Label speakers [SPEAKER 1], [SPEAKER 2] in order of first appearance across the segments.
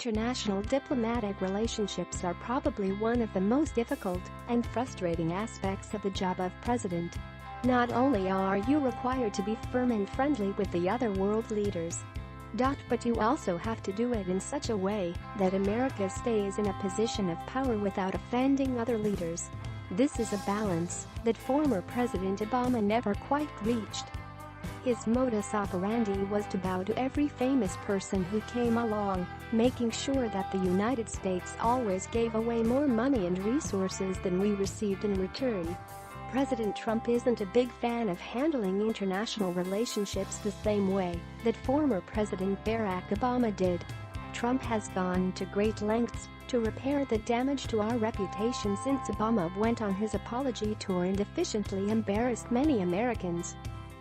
[SPEAKER 1] International diplomatic relationships are probably one of the most difficult and frustrating aspects of the job of president. Not only are you required to be firm and friendly with the other world leaders, but you also have to do it in such a way that America stays in a position of power without offending other leaders. This is a balance that former President Obama never quite reached. His modus operandi was to bow to every famous person who came along, making sure that the United States always gave away more money and resources than we received in return. President Trump isn't a big fan of handling international relationships the same way that former President Barack Obama did. Trump has gone to great lengths to repair the damage to our reputation since Obama went on his apology tour and efficiently embarrassed many Americans.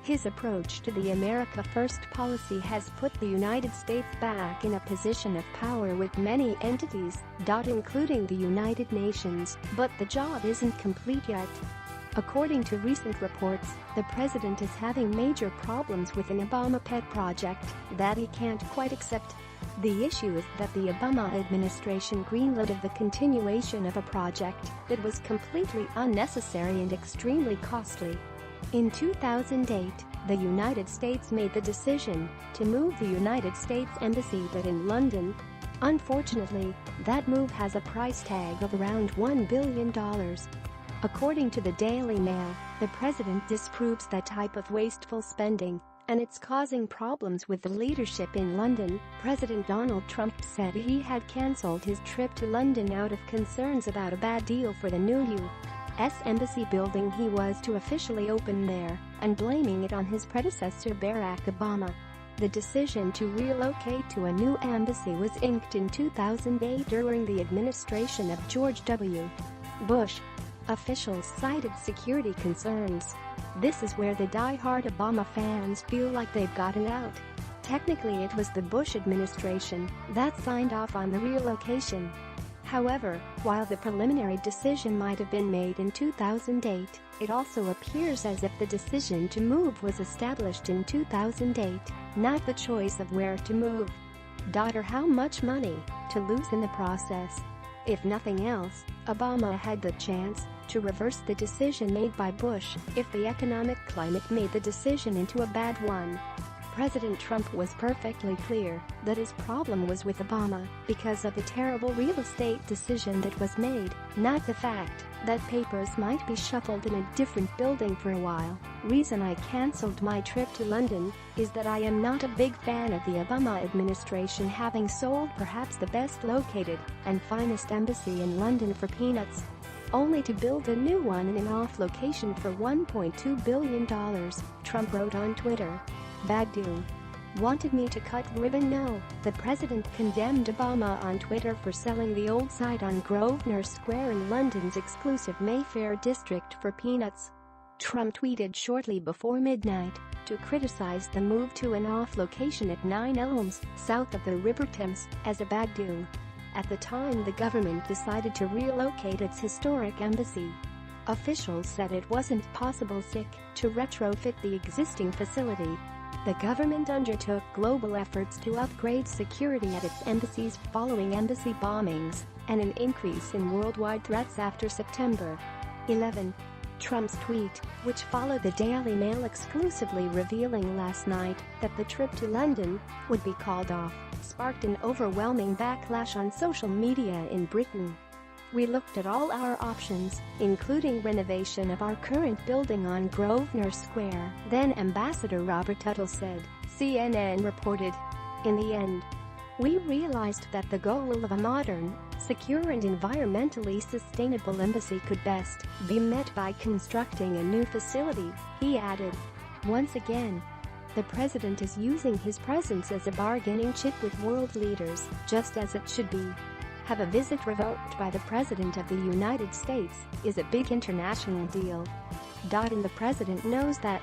[SPEAKER 1] His approach to the America First policy has put the United States back in a position of power with many entities, including the United Nations, but the job isn't complete yet. According to recent reports, the president is having major problems with an Obama pet project that he can't quite accept. The issue is that the Obama administration greenlit the continuation of a project that was completely unnecessary and extremely costly. In 2008, the United States made the decision to move the United States Embassy in London. Unfortunately, that move has a price tag of around $1 billion. According to the Daily Mail, the president disapproves that type of wasteful spending, and it's causing problems with the leadership in London. President Donald Trump said he had cancelled his trip to London out of concerns about a bad deal for the new U.S. embassy building he was to officially open there, and blaming it on his predecessor Barack Obama. The decision to relocate to a new embassy was inked in 2008 during the administration of George W. Bush. Officials cited security concerns. This is where the die-hard Obama fans feel like they've gotten out. Technically, it was the Bush administration that signed off on the relocation. However, while the preliminary decision might have been made in 2008, it also appears as if the decision to move was established in 2008, not the choice of where to move. Or how much money to lose in the process. If nothing else, Obama had the chance to reverse the decision made by Bush if the economic climate made the decision into a bad one. President Trump was perfectly clear that his problem was with Obama because of the terrible real estate decision that was made, not the fact that papers might be shuffled in a different building for a while. Reason I cancelled my trip to London is that I am not a big fan of the Obama administration having sold perhaps the best located and finest embassy in London for peanuts, only to build a new one in an off location for $1.2 billion, Trump wrote on Twitter. Baghdoo wanted me to cut ribbon. No, the president condemned Obama on Twitter for selling the old site on Grosvenor Square in London's exclusive Mayfair district for peanuts. Trump tweeted shortly before midnight to criticize the move to an off location at 9 Elms, south of the River Thames, as a baghdoo. At the time the government decided to relocate its historic embassy. Officials said it wasn't possible to retrofit the existing facility. The government undertook global efforts to upgrade security at its embassies following embassy bombings and an increase in worldwide threats after September 11. Trump's tweet, which followed the Daily Mail exclusively revealing last night that the trip to London would be called off, sparked an overwhelming backlash on social media in Britain. We looked at all our options, including renovation of our current building on Grosvenor Square, then Ambassador Robert Tuttle said, CNN reported. In the end, we realized that the goal of a modern, secure and environmentally sustainable embassy could best be met by constructing a new facility, he added. Once again, the president is using his presence as a bargaining chip with world leaders, just as it should be. Have a visit revoked by the President of the United States is a big international deal. And the president knows that.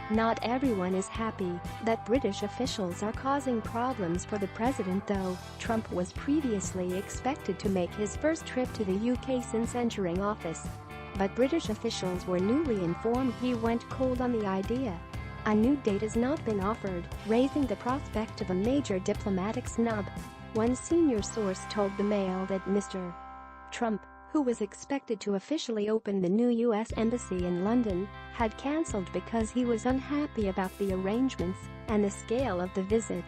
[SPEAKER 1] Not everyone is happy that British officials are causing problems for the president, though. Trump was previously expected to make his first trip to the UK since entering office. But British officials were newly informed he went cold on the idea. A new date has not been offered, raising the prospect of a major diplomatic snub. One senior source told the Mail that Mr. Trump, who was expected to officially open the new U.S. Embassy in London, had cancelled because he was unhappy about the arrangements and the scale of the visit.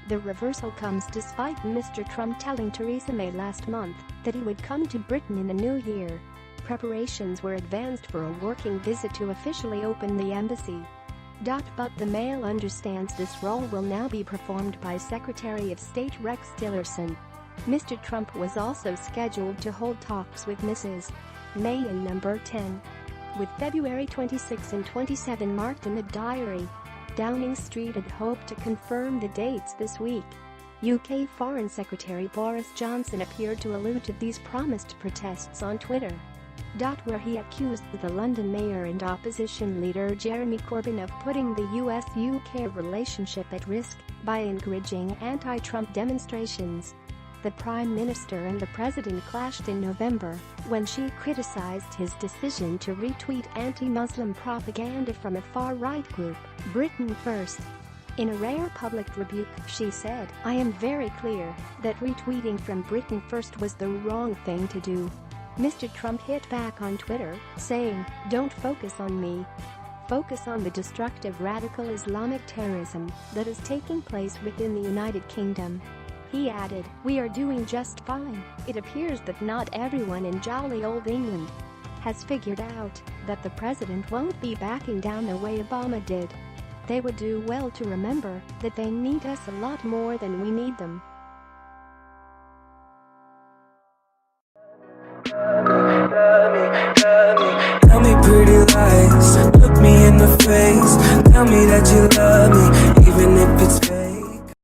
[SPEAKER 1] The reversal comes despite Mr. Trump telling Theresa May last month that he would come to Britain in the new year. Preparations were advanced for a working visit to officially open the embassy. But the Mail understands this role will now be performed by Secretary of State Rex Tillerson. Mr. Trump was also scheduled to hold talks with Mrs. May in No. 10. With February 26 and 27 marked in the diary, Downing Street had hoped to confirm the dates this week. UK Foreign Secretary Boris Johnson appeared to allude to these promised protests on Twitter, where he accused the London mayor and opposition leader Jeremy Corbyn of putting the US-UK relationship at risk by encouraging anti-Trump demonstrations. The Prime Minister and the President clashed in November when she criticized his decision to retweet anti-Muslim propaganda from a far-right group, Britain First. In a rare public rebuke, she said, "I am very clear that retweeting from Britain First was the wrong thing to do." Mr. Trump hit back on Twitter, saying, "Don't focus on me. Focus on the destructive radical Islamic terrorism that is taking place within the United Kingdom." He added, "We are doing just fine. It appears that not everyone in jolly old England has figured out that the president won't be backing down the way Obama did. They would do well to remember that they need us a lot more than we need them."
[SPEAKER 2] Tell me pretty lies.